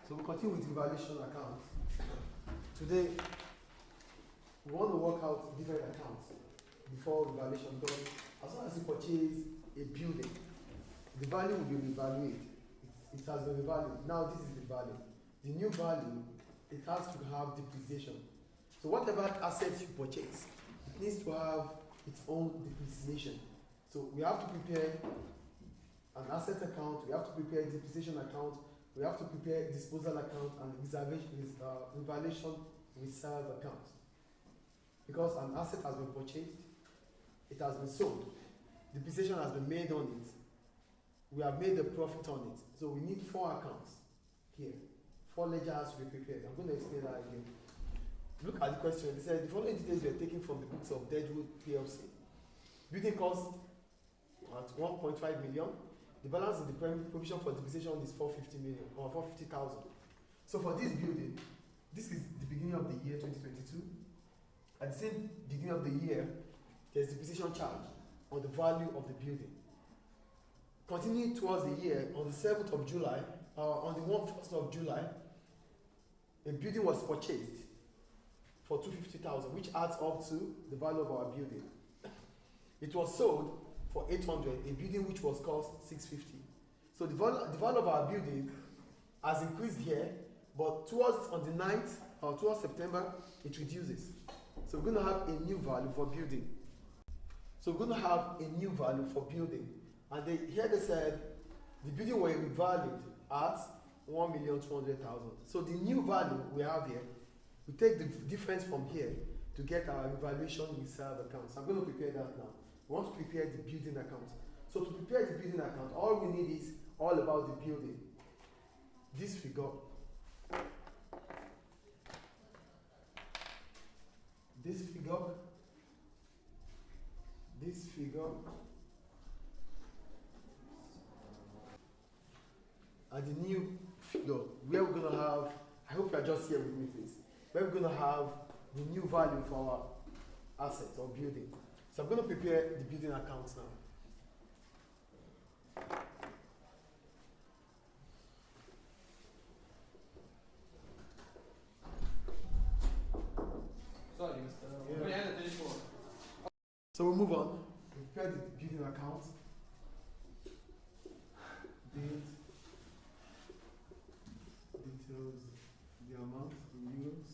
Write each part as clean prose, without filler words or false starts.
So we continue with revaluation accounts. Today, we want to work out different accounts before revaluation, because as long as you purchase a building, the value will be revalued. It has been revalued. Now this is the value. The new value, it has to have depreciation. So whatever assets you purchase, it needs to have its own depreciation. So we have to prepare an asset account, we have to prepare a depreciation account, we have to prepare a disposal account and revaluation reserve account. Because an asset has been purchased, it has been sold, depreciation has been made on it, we have made a profit on it. So we need 4 accounts here. 4 ledgers to be prepared. I'm going to explain that again. Look at the question. It says the following details were taken from the books of Deadwood PLC. Building cost at 1.5 million. The balance in the provision for depreciation is 450 million or 450,000. So for this building, this is the beginning of the year 2022. At the same beginning of the year, there's depreciation charge on the value of the building. Continuing towards the year, on the 7th of July, on the 1st of July, a building was purchased for 250,000, which adds up to the value of our building. It was sold for 800, a building which was cost 650. So the value of our building has increased here, but on the 9th or towards September, it reduces. So we're going to have a new value for building. And here they said the building was revalued at 1,200,000. So the new value we have here, we take the difference from here to get our revaluation reserve account. So I'm going to prepare that now. We want to prepare the building account. So to prepare the building account, all we need is all about the building. This figure, and the new figure, where we're going to have, I hope you are just here with me, please, where we're going to have the new value for our asset or building. So I'm going to prepare the building accounts now. Sorry, Mr. Yeah. So we'll move on. Prepare the building account. Details, the amount in euros.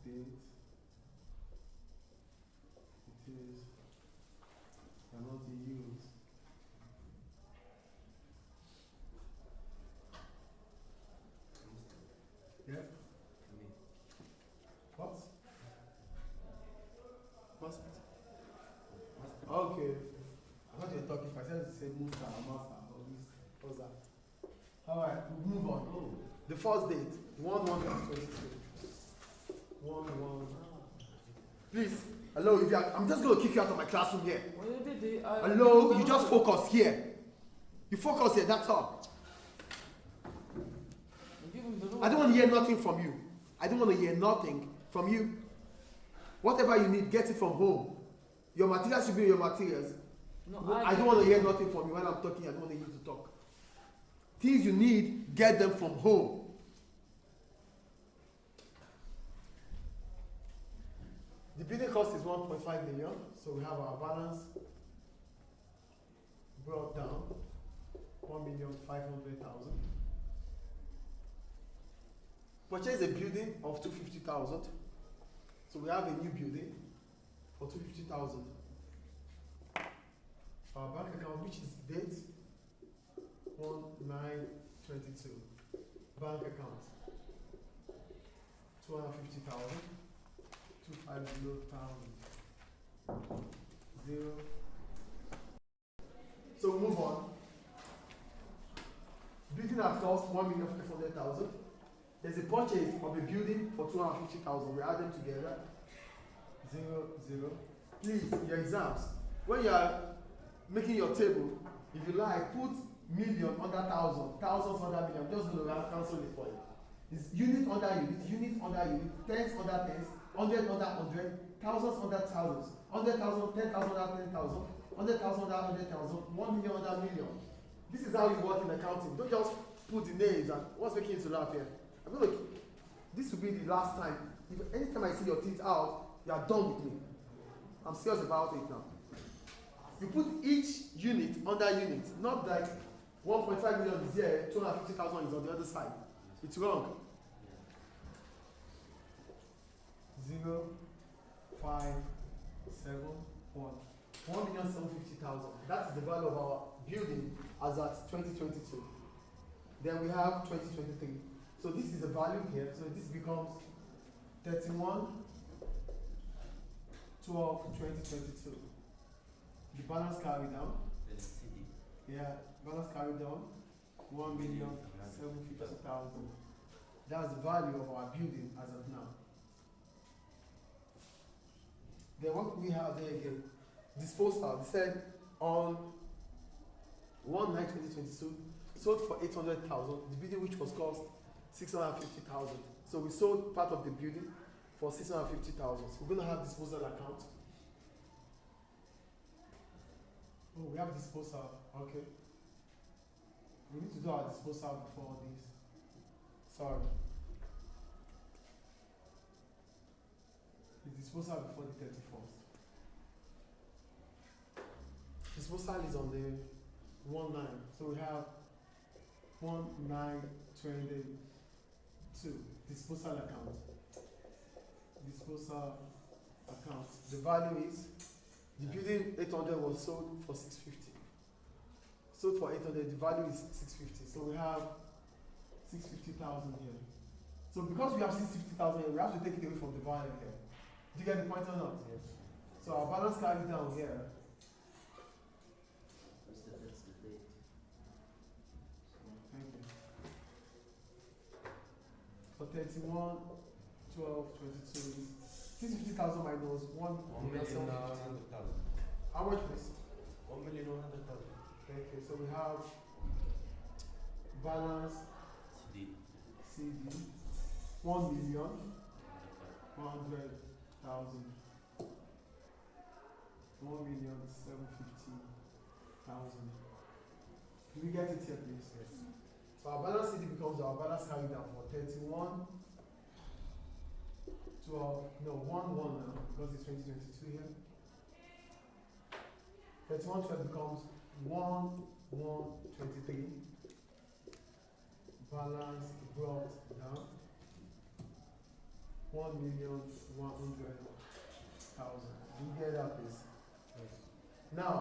Date. Details, the amount in euros. Yeah? What? What's it? Okay. I thought you were talking. I said Musta or Master. What's that? Alright, we'll move on. Oh. The first date, 1/1/2022. 1/1. Please, hello, if you are, I'm just going to kick you out of my classroom here. Hello, you just focus here. You focus here, that's all. I don't want to hear nothing from you. I don't want to hear nothing from you. Whatever you need, get it from home. Your materials should be your materials. No, I don't want to hear nothing from you when I'm talking. I don't want to hear you to talk. Things you need, get them from home. The building cost is 1.5 million, so we have our balance brought down 1,500,000. Purchase a building of 250,000, so we have a new building for 250,000. Our bank account, which is date 1/9/22. Bank account 250,000, 250,000. 0. So we move on. Building has cost 1,500,000. There's a purchase of a building for 250,000. We add them together. 0, 0. Please, your exams, when you are making your table, if you like, put million under thousand, thousands under million. I'm just going to cancel it for you. It's unit under unit, tens under tens, 100 under 100, thousands under thousands, 100,000, 10,000 under 10,000, 100,000 under 100,000, 1 million under million. This is how you work in accounting. Don't just put the names and what's making you to laugh here? I'm going to, this will be the last time. If anytime I see your teeth out, you are done with me. I'm serious about it now. You put each unit under unit, not like 1.5 million is here, 250,000 is on the other side. It's wrong. 0, 5, 7, 1. 1,750,000. That is the value of our building as at 2022. Then we have 2023. So this is the value here. So this becomes 31, 12, 2022. The balance carried down. Yeah, balance carried down. 1,750,000. That's the value of our building as of now. Then what we have there again, disposal. They said on 1/9/2022, sold for 800,000. The building which was cost 650,000. So we sold part of the building for 650,000. So we're going to have disposal account. Oh, we have disposal. Okay. We need to do our disposal before this. Sorry. The disposal before the 31st. Disposal is on the 1/9. So we have 1/9/22. Disposal account. Disposal account. The value is the building 800 was sold for 650. Sold for 800, the value is 650. So we have 650,000 here. So because we have 650,000 here, we have to take it away from the value here. Do you get the point or not? Yes. So our balance carried down here. Thank you. For 31, 12, 22 is 650,000 minus 1,750,000. How much please? 1,100,000. Thank you. So we have balance CD 1,100,000. 1,750,000. Do we get it here, please? Yes. So our balance CD becomes our balance carried down for 31, 12, no, 1 now, because it's 2022 here. 31, 12 becomes 1,123. Balance brought down 1,100,000. Do you get that, please? Yes. Now,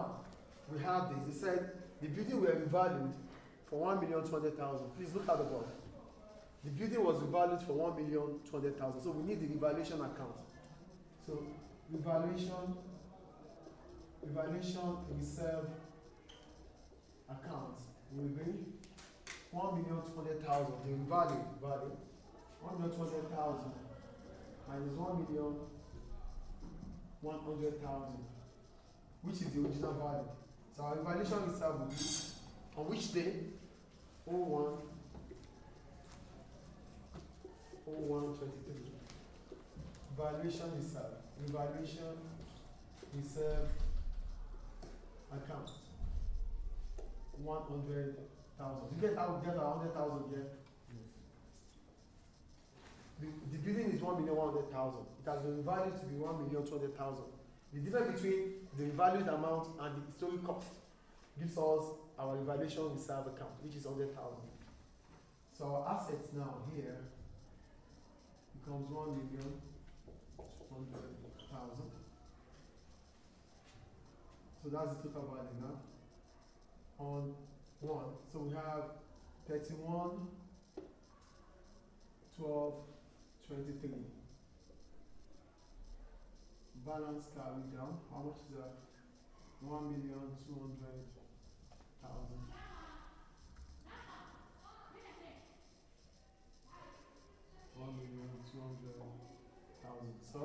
we have this. They said the building were revalued for 1,200,000. Please look at the board. The building was revalued for 1,200,000. So we need the revaluation account. So revaluation reserve account will be 1,200,000. The value 1,200,000 minus 1,100,000, which is the original value. So our revaluation reserve will be on which day? 01/23. Revaluation reserve account 100,000. You get how we get our 100,000 here? Yes. The building is 1,100,000. It has been valued to be 1,200,000. The difference between the revalued amount and the historic cost gives us our revaluation reserve account, which is 100,000. So our assets now here becomes 1,100,000. So that's the total value now. On 1. So we have 31, 12, 23. Balance carried down. How much is that? 1,200,000. 1,200,000. So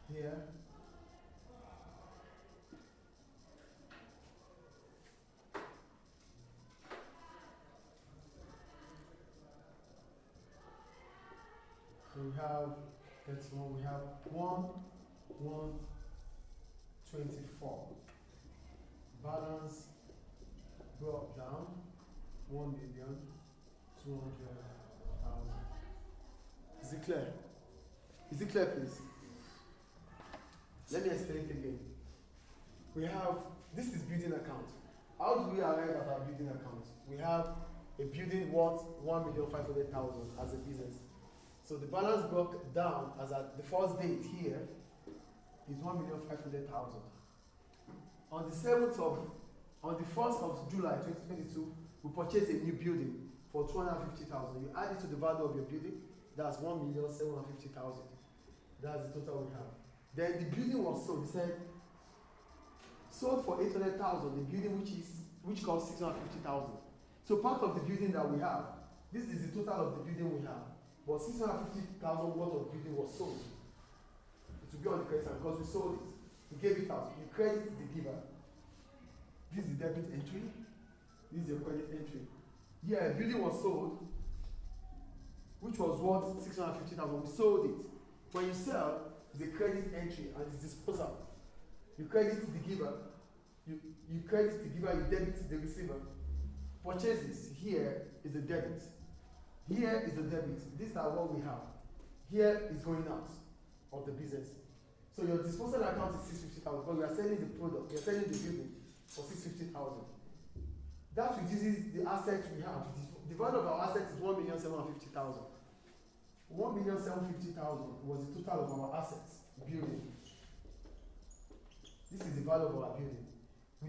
here we have, that's one, we have 1,124. Balance brought down 1,200,000. Is it clear? Is it clear, please? Let me explain it again. We have, this is building account. How do we arrive at our building account? We have a building worth 1,500,000 as a business. So the balance broke down as at the first date here is 1,500,000. On the 1st of July 2022, we purchased a new building for 250,000. You add it to the value of your building, that's 1,750,000. That's the total we have. Then the building was sold. He said, sold for 800,000. The building which cost 650,000. So part of the building that we have, this is the total of the building we have. But 650,000 worth of building was sold. It will be on the credit side because we sold it. We gave it out. You credit the giver. This is the debit entry. This is your credit entry. Yeah, a building was sold, which was worth 650,000. We sold it. When you sell, it's a credit entry and it's disposal. You credit the giver. You credit the giver. You debit the receiver. Purchases here is the debit. Here is the debit. These are what we have. Here is going out of the business. So your disposal account is 650,000 because we are selling the product. We are selling the building for 650,000. That reduces the assets we have. The value of our assets is 1,750,000. 1,750,000 was the total of our assets building. This is the value of our building. We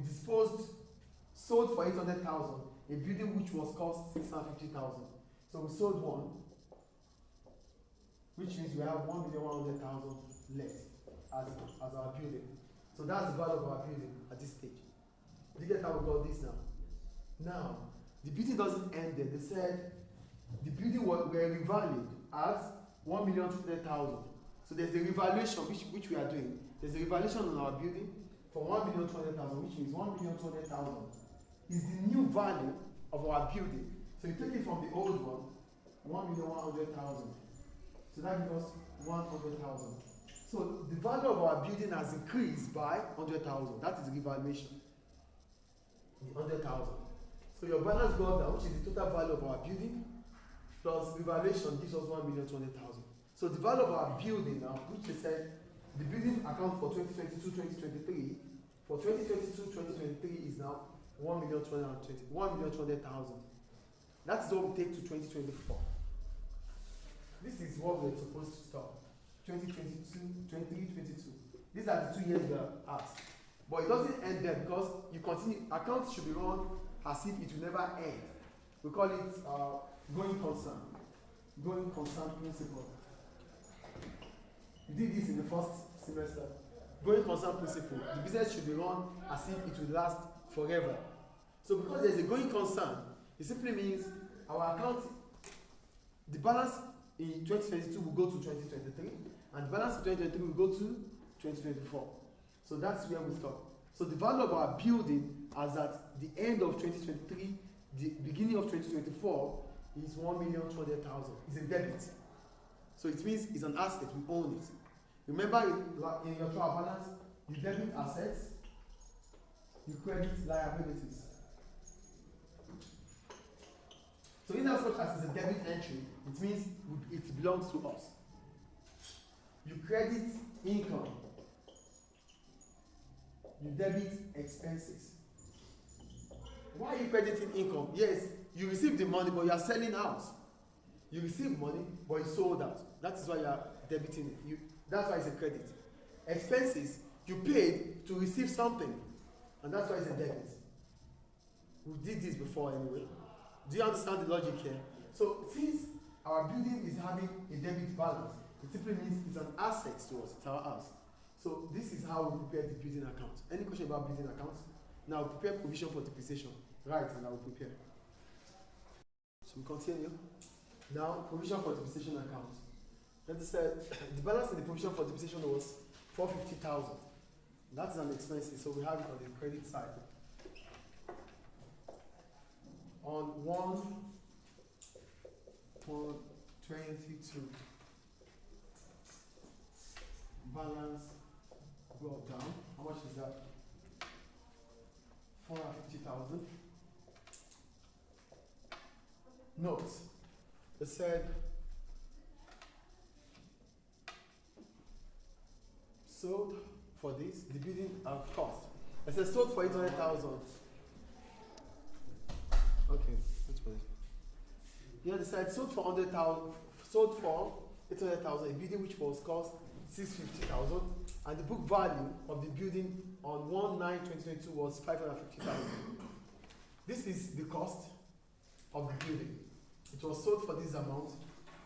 sold for 800,000 a building which was cost 650,000. So we sold one, which means we have 1,100,000 left as our building. So that's the value of our building at this stage. Do you get how we got this now? Now, the building doesn't end there. They said the building were revalued at 1,200,000. So there's a revaluation which we are doing. There's a revaluation on our building for 1,200,000, which means 1,200,000 is the new value of our building. So you take it from the old one, 1,100,000. So that gives us 100,000. So the value of our building has increased by 100,000. That is the revaluation. The 100,000. So your balance goes down, which is the total value of our building, plus revaluation gives us 1,200,000. So the value of our building now, which they said the building account for 2022-2023, for 2022-2023 is now 1,200,000. That's what we take to 2024. This is what we're supposed to stop. 2022, 23, 22. These are the 2 years we are at. But it doesn't end there because you continue. Accounts should be run as if it will never end. We call it going concern. Going concern principle. You did this in the first semester. Going concern principle. The business should be run as if it will last forever. So because there's a going concern, it simply means our account, the balance in 2022 will go to 2023, and the balance in 2023 will go to 2024. So that's where we stop. So the value of our building as at the end of 2023, the beginning of 2024, is 1,200,000. It's a debit. So it means it's an asset, we own it. Remember in your trial balance, you debit assets, you credit liabilities. So in as much as it's a debit entry, it means it belongs to us. You credit income. You debit expenses. Why are you crediting income? Yes, you receive the money, but you are selling out. You receive money, but you sold out. That is why you are debiting it. That's why it's a credit. Expenses, you paid to receive something, and that's why it's a debit. We did this before anyway. Do you understand the logic here? So since our building is having a debit balance, it simply means it's an asset to us, it's our house. So this is how we prepare the building account. Any question about building accounts? Now prepare provision for depreciation. Right, and I will prepare. So we continue. Now provision for depreciation account. Let us say the balance in the provision for depreciation was 450,000. That's an expense, so we have it on the credit side. On 1.22, balance brought down. How much is that? 450,000. note. It said sold for this, the building at cost. It says sold for 800,000. Okay, let's put it. Yeah, they said sold for 100,000, sold for 800,000, a building which was cost 650,000, and the book value of the building on 1/9/2022 was 550,000. This is the cost of the building. It was sold for this amount,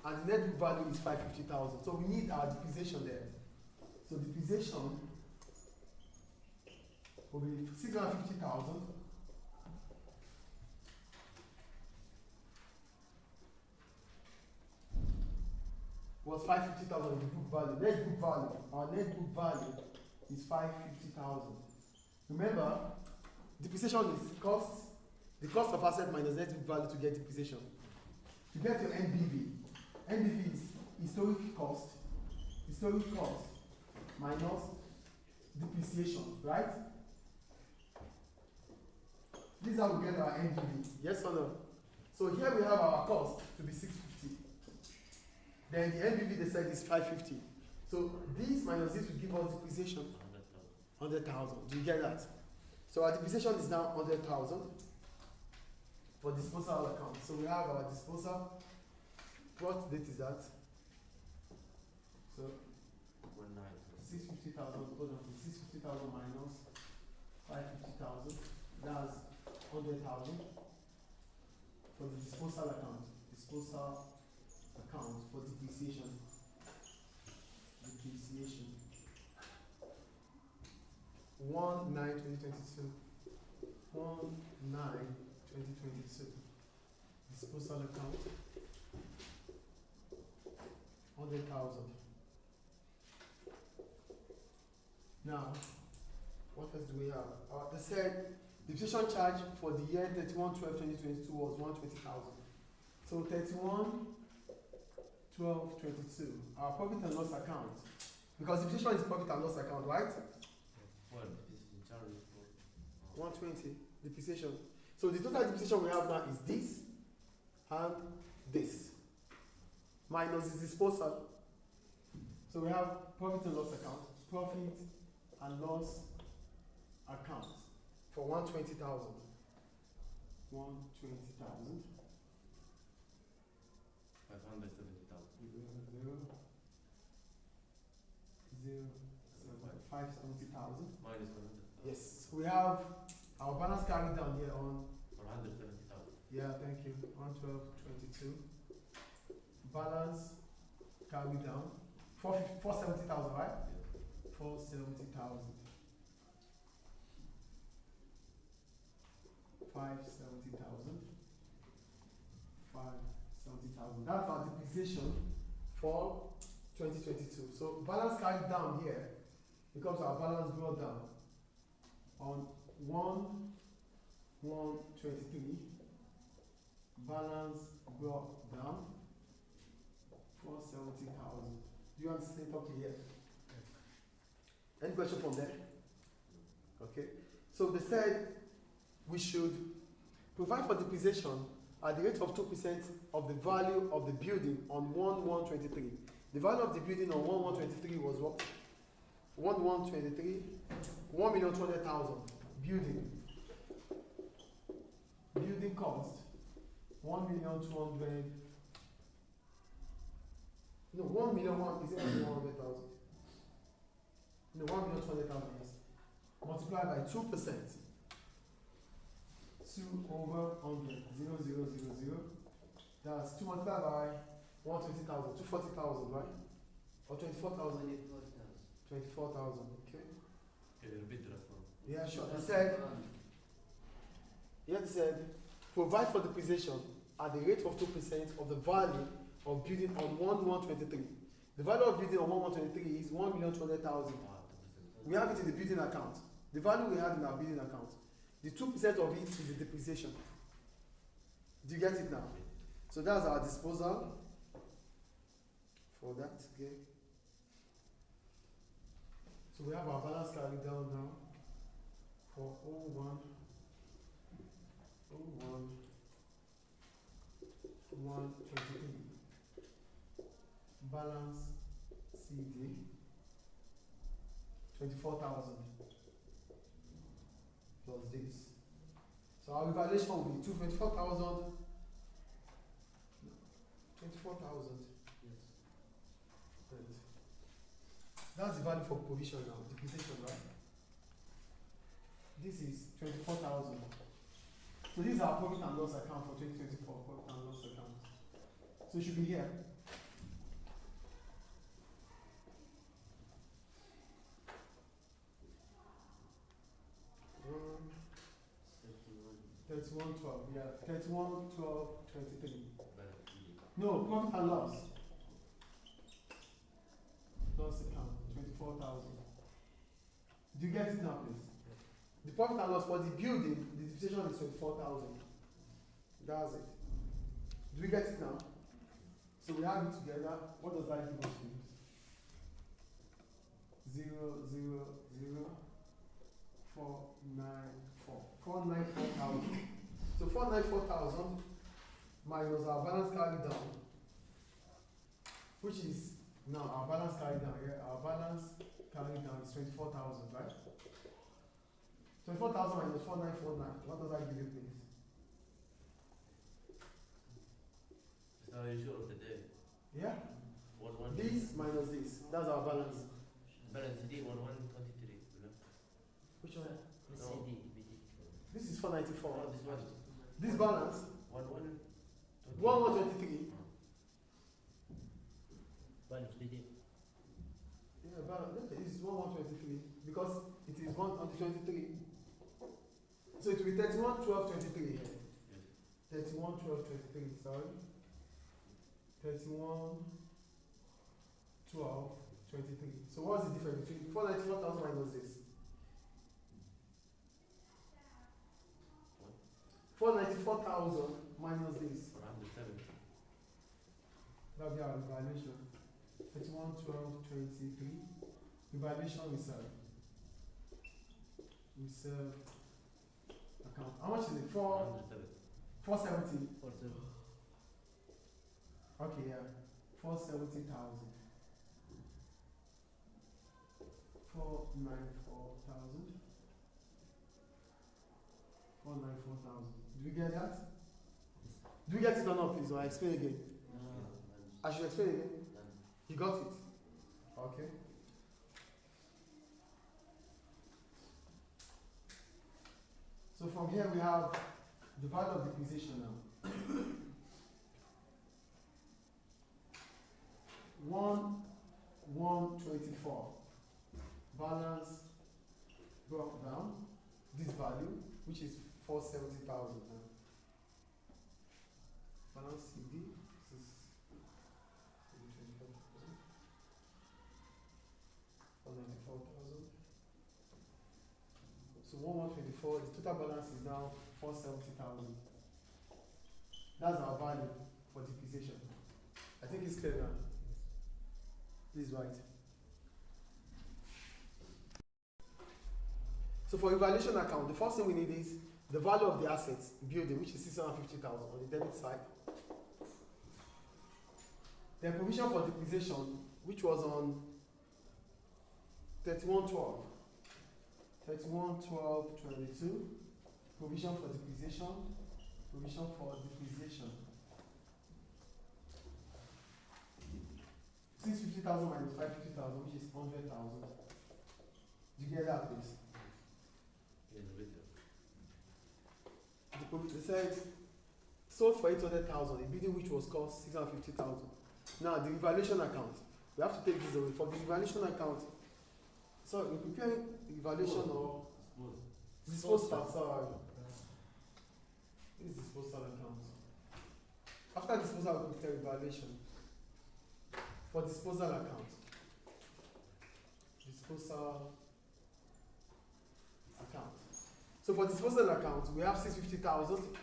and the net book value is 550,000. So we need our depreciation there. So depreciation will be 650,000 was 550,000 of the book value. Net book value, our net book value is 550,000. Remember, depreciation is cost, the cost of asset minus net book value to get depreciation. To get your NBV, NBV is historic cost minus depreciation, right? This is how we get our NBV, yes or no? So here we have our cost to be 650. Then the NBV they said is 550. So this minus this will give us depreciation 100,000. Do you get that? So our depreciation is now 100,000 for disposal account. So we have our disposal. What date is that? So 650,000. Hold on. 650,000 minus 550,000. That's 100,000 for the disposal account. Disposal account for depreciation. Depreciation. 1/9/2022. 1/9/2022. Disposal account. 100,000. Now, what else do we have? They said depreciation charge for the year 31/12/2022 was 120,000. So 31/12/22. Our profit and loss account, because depreciation is profit and loss account, right? Well, it's charged for 120 depreciation. So the total depreciation we have now is this and this minus the disposal. So we have profit and loss account, profit and loss account for 120,000. 120,000. 570,000. 570,000. Minus 100,000. Yes, we have our balance carried down here on. 170,000. Yeah, thank you. 112.22. Balance carried down. 470,000, right? Yeah. 470,000. 570,000. 570,000. That's our depreciation for 2022. So balance carried down here becomes our balance brought down on 1/1/23. Balance brought down 470,000. Do you understand up to here? Yes. Any question from there? Okay. So they said we should provide for depreciation at the rate of 2% of the value of the building on 1/1/23. The value of the building on 1/1/23 was what? 1/1/23, 1,200,000. Building cost 1,200,000. No, 1,000,001 is 1,100,000. No, 1,200,000, yes. Multiplied by 2%. 2/100, 0,000. That's 2 multiplied by 120,000, 240,000, right? Or 24,000? 24,000, okay. Can you repeat the rest one? Yeah, sure. They said, provide for depreciation at the rate of 2% of the value of building on 1/1/23. The value of building on 1/1/23 is 1,200,000. We have it in the building account. The value we have in our building account. The 2% of it is the depreciation. Do you get it now? So that's our disposal for that. Okay. So we have our balance carried down now for 01 2123. Balance CD 24,000 plus this. So our evaluation will be 24,000. 24,000. Yes. Right. That's the value for provision now, depreciation, right? This is 24,000. So this is our profit and loss account for 2024, profit and loss account. So it should be here. Um, 3112, yeah, 311223. No, profit and loss. Loss account, 24,000. Do you get it now, please? The profit and loss for the building, the depreciation is 24,000. That's it. Do we get it now? So we have it together. What does that give us, please? 494,000. So 494,000 minus our balance carried down, which is now our balance carried down here. Our balance carried down is 24,000, right? 24,000 minus 4,949. What does that give you, please? It's not the issue of the day. Yeah? One. This minus this. That's our balance. Balance CD 1123. Which one? No. This is 494. Oh, this one. This balance? 1123. Balance BD. Yeah, balance. Okay, this is 1123 because it is 1 on the 23. So it will be 31 12 23 here. Yes. 31 12 23. Sorry. 31 12 23. So what's the difference between 494,000 minus this? 494,000 minus this. 170. That will be our evaluation. 31 12 23. Evaluation reserve. Reserve account. How much is it? 470. 47. Okay, yeah. 470,000. 494,000. 494,000. Do we get that? Do we get it or not, please? Or I explain again? I should explain again? You got it? Okay. So from here we have the value of depreciation now. 1,124. Balance brought down this value, which is 470,000 now. Balance CD, this is 494,000. So 1,124, the total balance is now 470,000. That's our value for depreciation. I think it's clear now. Please write. So for evaluation account, the first thing we need is the value of the assets building, which is 650,000 on the debit side. Then provision for depreciation, which was on 31/12. 31/12/22. Provision for depreciation. Provision for depreciation. 650,000 minus 550,000, which is 100,000. Do you get that, please? They said sold for 800,000, a bidding which was cost 650,000. Now the evaluation account, we have to take this away. For the evaluation account, so we're preparing the evaluation or disposal. Sorry, this is disposal account. After disposal, we prepare evaluation. For disposal account, disposal account. So for disposal account, we have 650,000,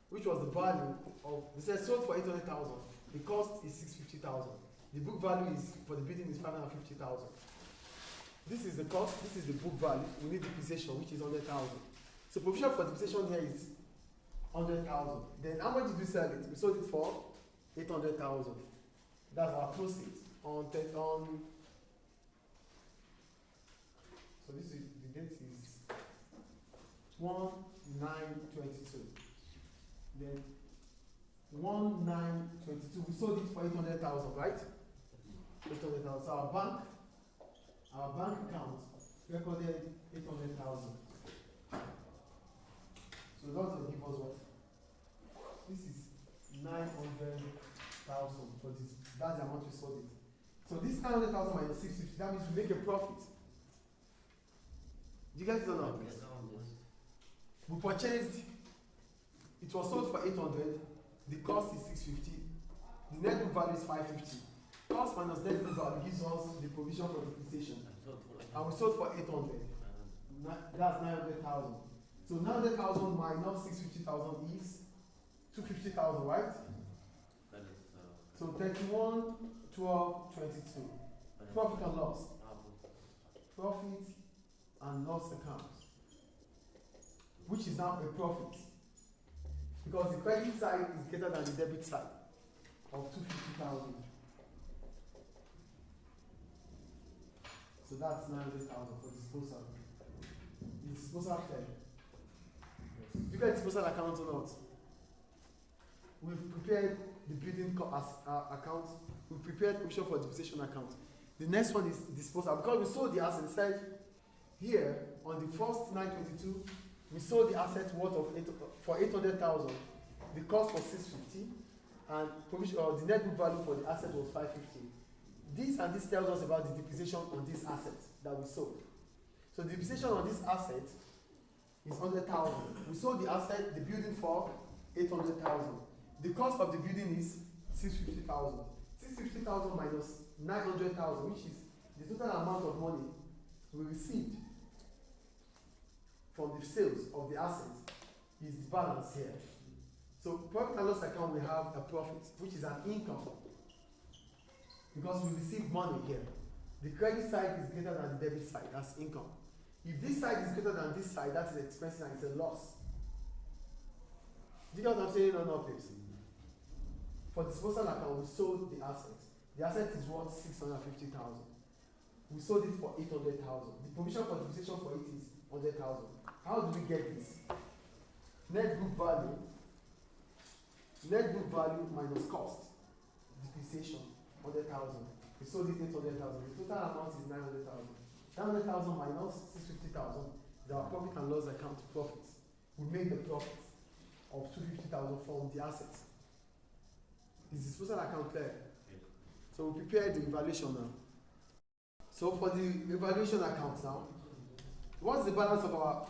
which was the value of, we said sold for 800,000. The cost is 650,000. The book value is for the bidding is 550,000. This is the cost. This is the book value. We need depreciation, which is 100,000. So provision for depreciation here is 100,000. Then how much did we sell it? We sold it for 800,000. That's our proceeds on so this is the date is 1/9/22. Then 1/9/22. We sold it for 800,000, right? 800,000. So our bank account recorded 800,000. So that's going to give us what? This is 900,000 for this. That's the amount we sold it. So this 900,000 minus 650, that means we make a profit. Do you get it or not? Yes, We purchased, it was sold for 800, the cost is 650, the net book value is 550. Cost minus net book value gives us the provision for depreciation. And we sold for 800. That's 900,000. So 900,000 minus 650,000 is 250,000, right? So 31, 12, 22. Profit and loss. Profit and loss account, which is now a profit. Because the credit side is greater than the debit side of 250,000. So that's 900,000 for disposal. Is disposal clear? Do you get disposal account or not? We've prepared the building account. We've prepared provision for depreciation account. The next one is disposal. Because we sold the asset inside here on the first 9/22, we sold the asset worth of for 800,000. The cost was 650, and provision or the net book value for the asset was 550. This tells us about the depreciation on this asset that we sold. So the depreciation on this asset is 100,000. We sold the asset, the building, for 800,000. The cost of the building is 650,000. 650,000 minus 900,000, which is the total amount of money we received from the sales of the assets, is the balance here. So profit and loss account, we have a profit, which is an income, because we receive money here. The credit side is greater than the debit side, that's income. If this side is greater than this side, that is expenses and it's a loss. Do you get what I'm saying or not, please? For disposal account, we sold the asset. The asset is worth 650,000. We sold it for 800,000. The provision for depreciation for it is 100,000. How do we get this? Net book value minus cost, depreciation, 100,000. We sold it 800,000. The total amount is 900,000. 900,000 minus 650,000 is our profit and loss account profits. We made the profit of 250,000 from the assets. Is disposal account clear? Yes. So we prepare the evaluation now. So for the evaluation account now, what's the balance of our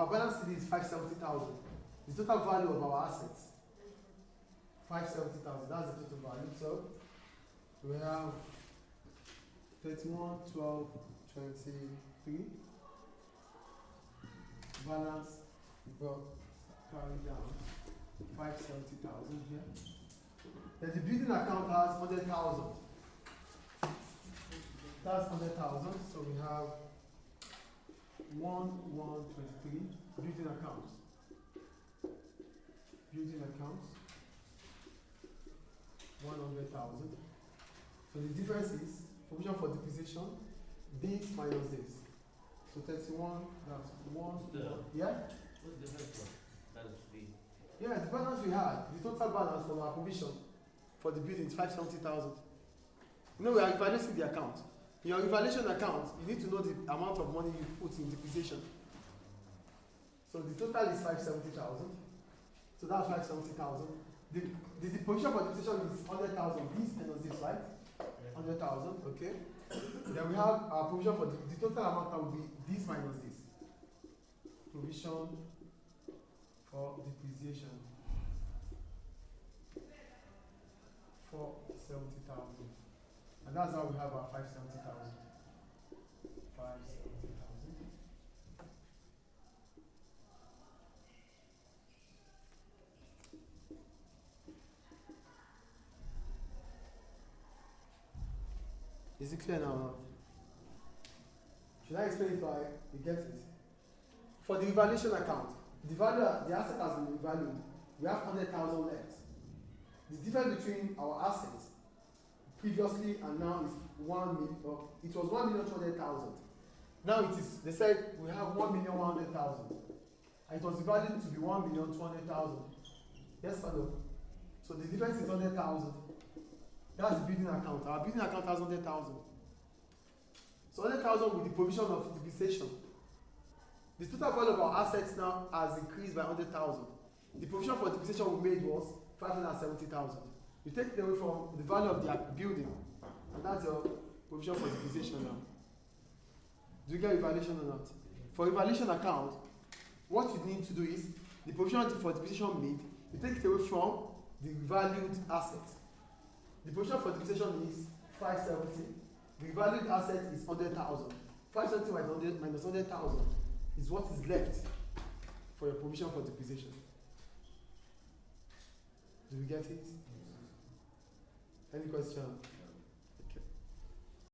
balance sheet is 570,000. The total value of our assets, 570,000. That's the total value. So we have 31, 12, 23. Balance brought carry down 570,000 here. Then the building account has 100,000. That's 100,000. So we have 1,123 building account. Building account 100,000. So the difference is provision for depreciation, this minus this. So 31, that's 1. Yeah? What's the first one? Balance B. Yeah, the balance we had, the total balance from our provision for the building is 570,000. You know, we are evaluating the account. In your evaluation account, you need to know the amount of money you put in depreciation. So the total is 570,000. So that's 570,000. The provision for depreciation is 100,000. This minus this, right? 100,000. Okay. Then we have our provision for the total amount that will be this minus this. Provision for depreciation for 70,000. And that's how we have our 570,000. 570,000. Is it clear now? Should I explain it by you get it? For the evaluation account, the value, the asset has been revalued. We have 100,000 left. The difference between our assets previously and now is 1 million. It was 1,200,000. Now it is. They said we have 1,100,000, and it was valued to be 1,200,000. Yes, Father. So the difference is 100,000. That's the building account. Our building account has 100,000. So 100,000 with the provision of depreciation. The total value of our assets now has increased by 100,000. The provision for depreciation we made was 570,000. You take it away from the value of the building, and that's your provision for depreciation now. Do you get revaluation or not? For revaluation account, what you need to do is the provision for depreciation made, you take it away from the valued asset. The provision for depreciation is 570. The valued asset is 100,000. 570 minus 100,000 is what is left for your provision for depreciation. Do we get it? Any question?